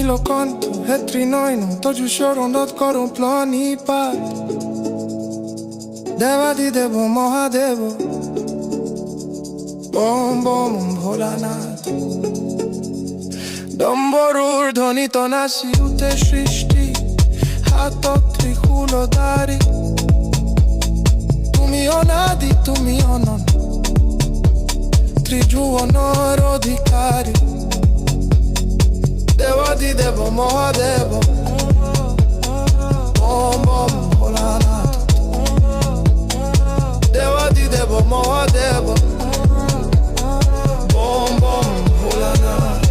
কণ্ঠ হেত্ৰী নয়ন তজু চৰণত কৰোঁ প্ৰণিপাত দেৱাদিদেৱ মহাদেৱ বম বম ভোলানাথ ডম্বৰুৰ ধ্বনিত নাচি উঠে সৃষ্টি হাতত ত্ৰিশূলধাৰী তুমি অনাদি তুমি অনন্ত ত্ৰিভুৱনৰ অধিকাৰী দেৱাদিদেৱ মহাদেৱ বম বম ভোলানাথ দেৱাদিদেৱ মহাদেৱ বম বম ভোলানাথ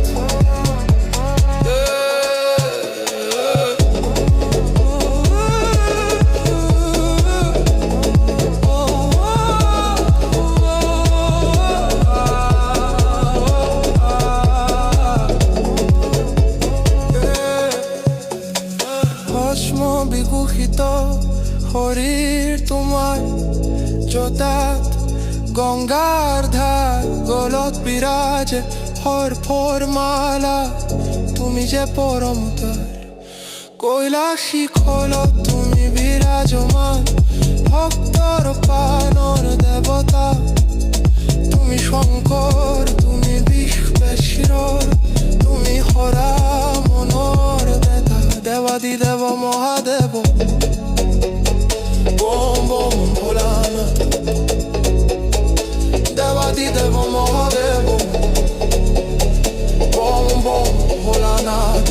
বিঘোষিত শৰীৰ তোমাৰ জটাত গংগাৰ ধাৰ গলত বিৰাজে সৰ্পৰ মালা তুমি যে পৰমতাৰ কৈলাশী খোলত তুমি বিৰাজমান ভক্তৰ প্ৰাণৰ দেৱতা তুমি শংকৰ তুমি বিশ্বেশ্বৰ তুমি হৰা মনৰ বেতা দেৱাদিদেৱ মহাদেৱ বম বম ভোলানাথ দেৱাদিদেৱ মহাদেৱ বম বম ভোলানাথ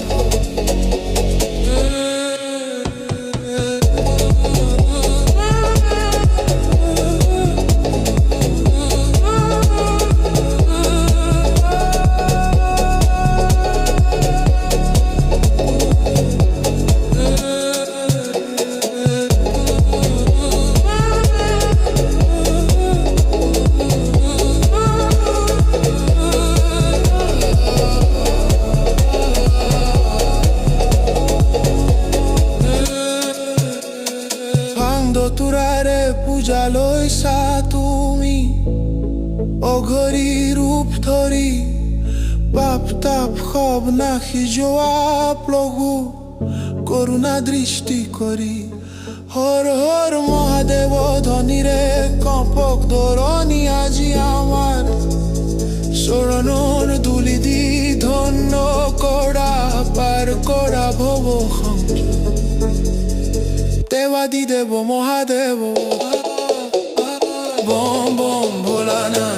তোৰাৰে পূজা লৈছা তুমি অঘৰী ৰূপ ধৰি পাপ তাপ সব নাশি যোৱা প্ৰভু কৰুণা দৃষ্টি কৰি হৰ হৰ মহাদেৱ ধ্বনিৰে কঁপক ধৰণি আজি আমাৰ চৰণৰ ধূলি দি ধন্য কৰা পাৰ কৰা ভৱ দেৱাদিদেৱ মহাদেৱ বম বম ভোলানাথ